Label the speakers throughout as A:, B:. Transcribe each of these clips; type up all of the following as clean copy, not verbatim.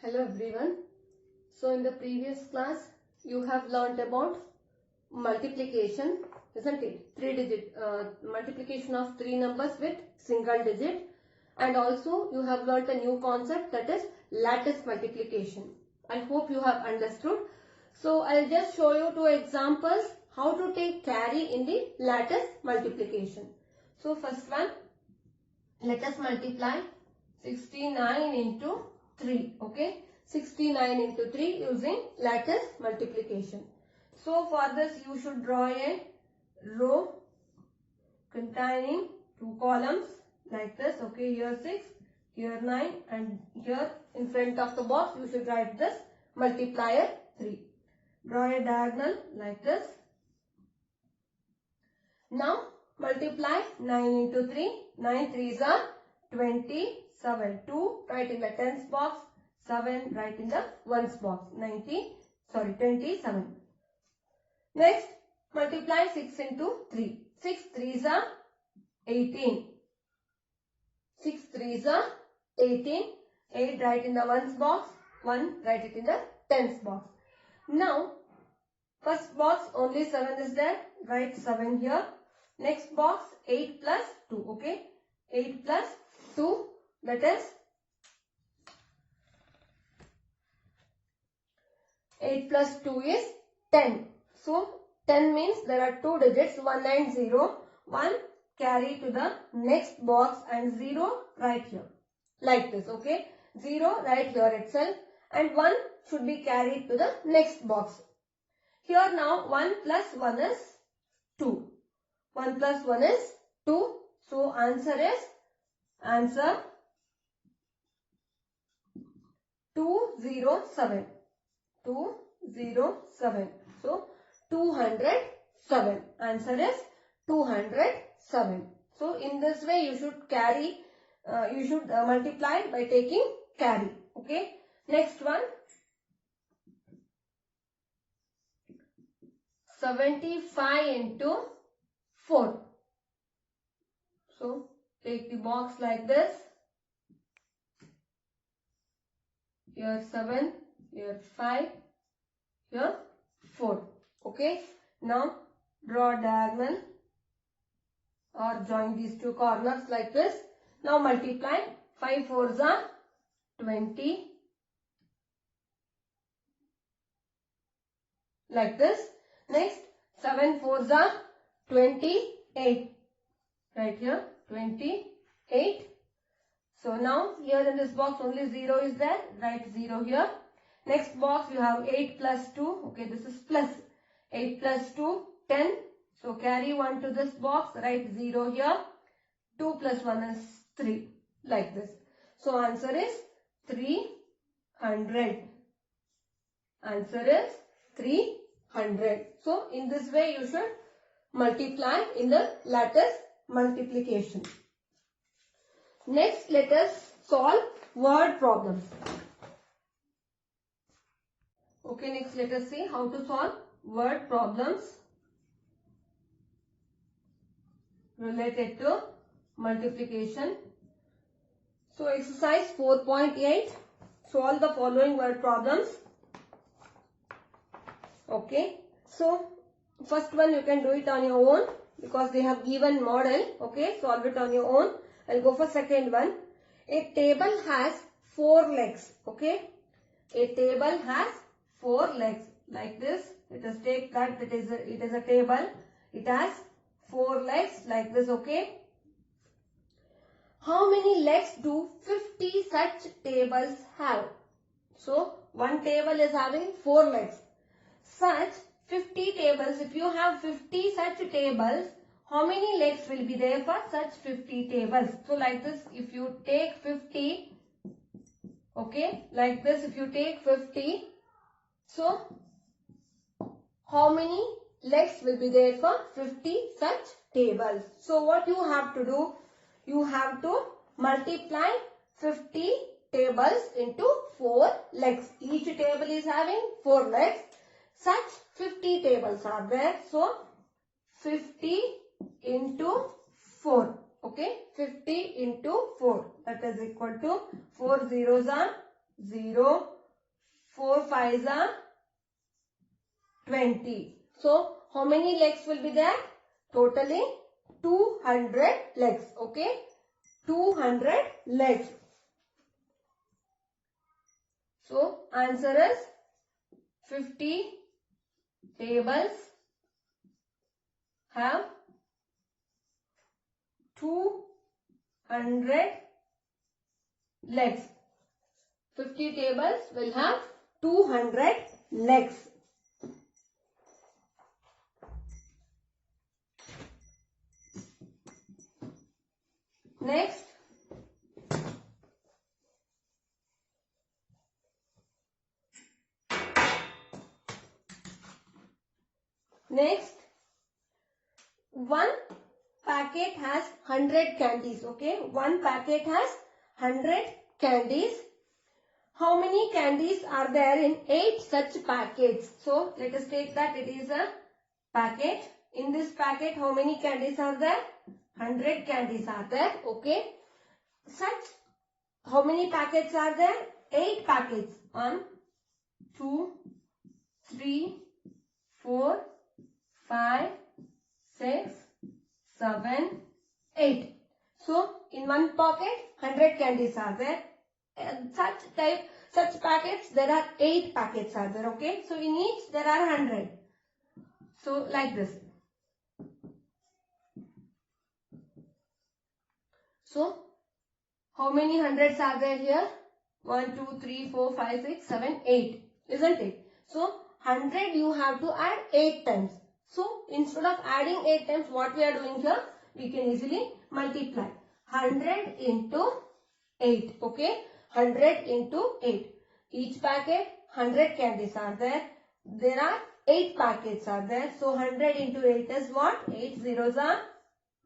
A: Hello everyone. So in the previous class you have learnt about multiplication, isn't it? Three digit multiplication of three numbers with single digit, and also you have learnt a new concept, that is lattice multiplication. I hope you have understood. So I'll just show you two examples how to take carry in the lattice multiplication. So first one, let us multiply 69 into 3. Okay, 69 into 3 using lattice multiplication. So for this you should draw a row containing two columns like this. Okay, here 6, here 9, and here in front of the box you should write this multiplier 3. Draw a diagonal like this. Now multiply 9 into 3. 9 3s are 27. 2 right in the tens box, 7 right in the ones box. 27. Next multiply 6 into 3. 6 3s are 18. 6 3s are 18. 8 right in the ones box, 1 write it in the tens box. Now first box only 7 is there, write 7 here. Next box 8 plus 2. Okay, 8 plus 2, that is 8 plus 2 is 10. So 10 means there are two digits, 1 and 0. 1 carry to the next box and 0 right here like this. Okay, 0 right here itself, and 1 should be carried to the next box. Here now 1 plus 1 is 2. 1 plus 1 is 2. So answer 207. 207. So 207. Answer is 207. So in this way you should carry, multiply by taking carry. Okay. Next one, 75 into 4. So take the box like this. Here 7, here 5, here 4. Okay. Now draw diagonal or join these two corners like this. Now multiply 5 4s are 20 like this. Next 7 4s are 28 right here, 28. So now here in this box only 0 is there, write 0 here. Next box you have 8 plus 2. Okay, this is plus. 8 plus 2, 10. So carry 1 to this box, write 0 here. 2 plus 1 is 3 like this. So answer is 300. Answer is 300. So in this way you should multiply in the lattice multiplication. Next let us solve word problems. Okay, next let us see how to solve word problems related to multiplication. So exercise 4.8, solve the following word problems. Okay, so first one you can do it on your own because they have given model. Okay, solve it on your own. I'll go for second one. A table has 4 legs. Okay, a table has 4 legs like this. Let us take that it is a table. It has 4 legs like this. Okay, how many legs do 50 such tables have? So one table is having 4 legs. Such 50 tables, if you have 50 such tables, how many legs will be there for such 50 tables? So like this, if you take 50, okay, like this, if you take 50, so how many legs will be there for 50 such tables? So what you have to do, you have to multiply 50 tables into 4 legs. Each table is having 4 legs. Such 50 tables are there. So 50 into 4. Okay, 50 into 4, that is equal to 4 zeros are 0, 4 5s are 20. So how many legs will be there? Totally 200 legs. Okay, 200 legs. So answer is 50 tables have 200 legs. 50 tables will have 200 legs. Next, one packet has 100 candies. Okay, one packet has 100 candies. How many candies are there in 8 such packets? So let us take that it is a packet. In this packet, how many candies are there? 100 candies are there. Okay. How many packets are there? 8 packets. 1, 2, 3, 4, 5, 6, 7, 8. So in one pocket, 100 candies are there. And such packets, there are 8 packets are there. Okay. So in each there are 100. So like this. So how many hundreds are there here? 1, 2, 3, 4, 5, 6, 7, 8. Isn't it? So 100 you have to add 8 times. So instead of adding 8 times, what we are doing here? We can easily multiply. 100 into 8. Okay. 100 into 8. Each packet 100 candies are there. There are 8 packets are there. So 100 into 8 is what? 8 zeros are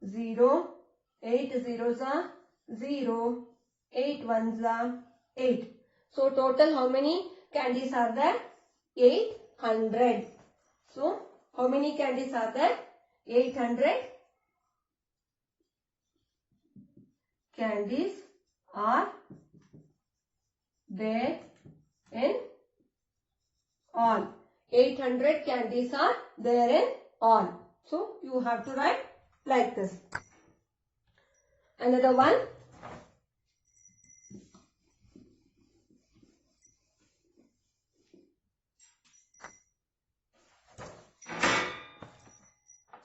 A: 0. 8 zeros are 0. 8 ones are 8. So total how many candies are there? 800. So how many candies are there? 800 candies are there in all. 800 candies are there in all. So you have to write like this. Another one.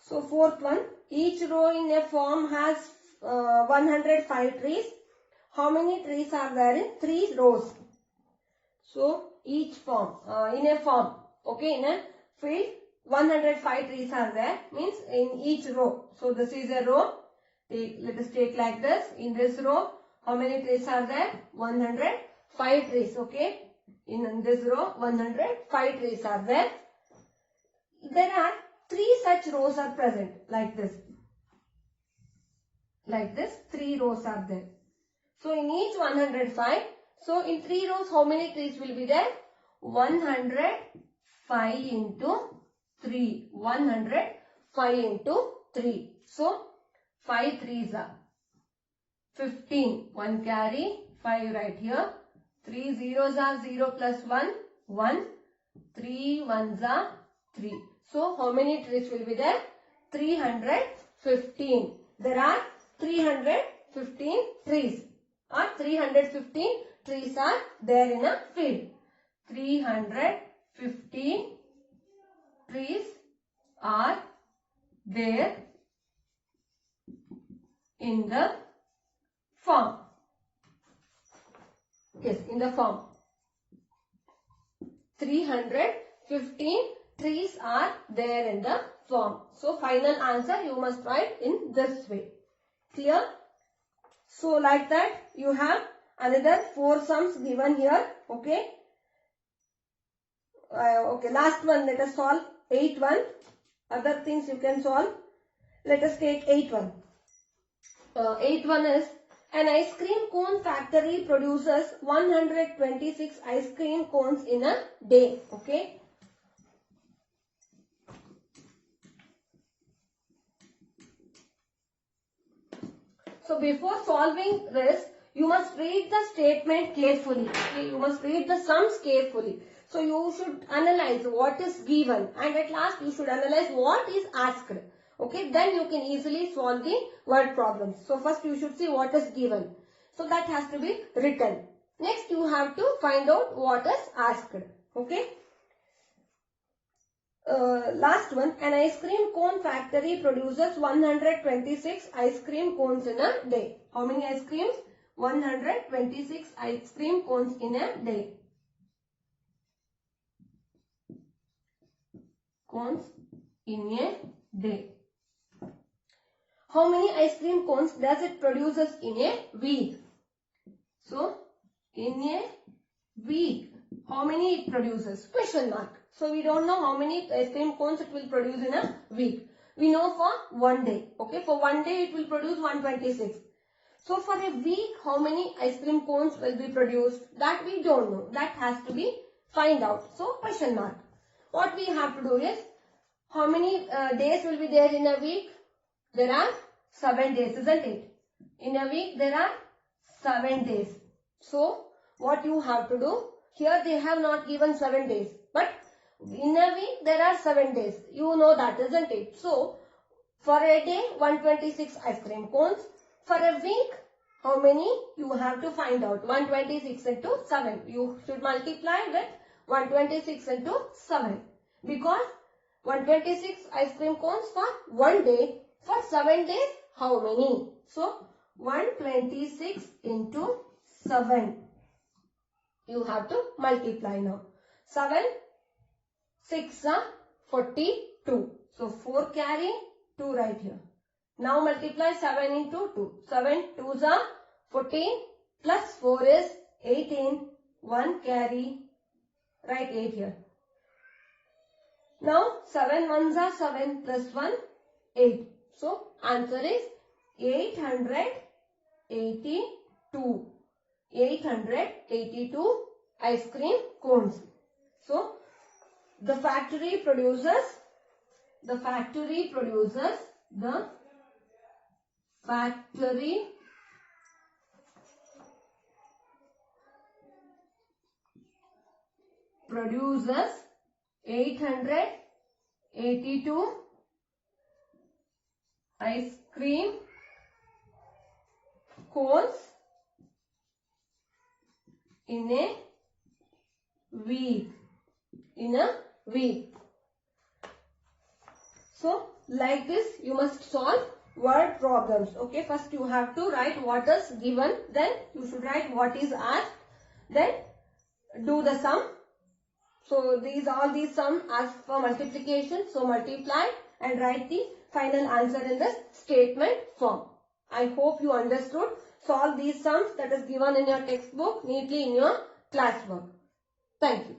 A: So fourth one, each row in a form has 105 trees. How many trees are there in 3 rows? So each form, in a form, okay, in a field, 105 trees are there, means in each row. So this is a row. Let us take like this. In this row, how many trees are there? 105 trees, okay. In this row, 105 trees are there. There are 3 such rows are present, like this. Like this, 3 rows are there. So in each 105, so in 3 rows, how many trees will be there? 105 into 3. 105 into 3. So 5 3s are 15. 1 carry, 5 right here. 3 zeros are 0 plus 1, 1. 3 ones are 3. So how many trees will be there? 315. There are 315 trees. 315 trees are there in a field. 315 trees are there in the farm. Yes, in the farm. 315 trees are there in the farm. So final answer you must write in this way. Clear? So like that you have another 4 sums given here. Okay. Okay, last one let us solve 8 1. Other things you can solve. Let us take 8 1. 8 1 is an ice cream cone factory produces 126 ice cream cones in a day. Okay. So before solving this, you must read the statement carefully. Okay? You must read the sums carefully. So you should analyze what is given, and at last you should analyze what is asked. Okay, then you can easily solve the word problems. So first you should see what is given. So that has to be written. Next you have to find out what is asked. Okay. Last one, an ice cream cone factory produces 126 ice cream cones in a day. How many ice creams? 126 ice cream cones in a day. Cones in a day. How many ice cream cones does it produces in a week? So, in a week, how many it produces? Question mark. So, we don't know how many ice cream cones it will produce in a week. We know for 1 day. Okay, for 1 day it will produce 126. So, for a week, how many ice cream cones will be produced? That we don't know. That has to be find out. So, question mark. What we have to do is, how many days will be there in a week? There are 7 days, isn't it? In a week, there are 7 days. So, what you have to do? Here they have not given 7 days. But in a week, there are 7 days. You know that, isn't it? So, for a day, 126 ice cream cones. For a week, how many? You have to find out. 126 into 7. You should multiply with 126 into 7. Because 126 ice cream cones for 1 day. For 7 days, how many? So, 126 into 7. You have to multiply now. 7, 6 are 42. So, 4 carry, 2 right here. Now, multiply 7 into 2. 7 2s are 14 plus 4 is 18. 1 carry, write 8 here. Now, 7 1s are 7 plus 1, 8. So, answer is 882. 882 ice cream cones. So, the factory produces the factory produces 882 ice cream cones in a week. So, like this, you must solve word problems. Okay, first you have to write what is given, then you should write what is asked, then do the sum. So, all these sum ask for multiplication. So, multiply and write the final answer in the statement form. I hope you understood. Solve these sums that is given in your textbook neatly in your classwork. Thank you.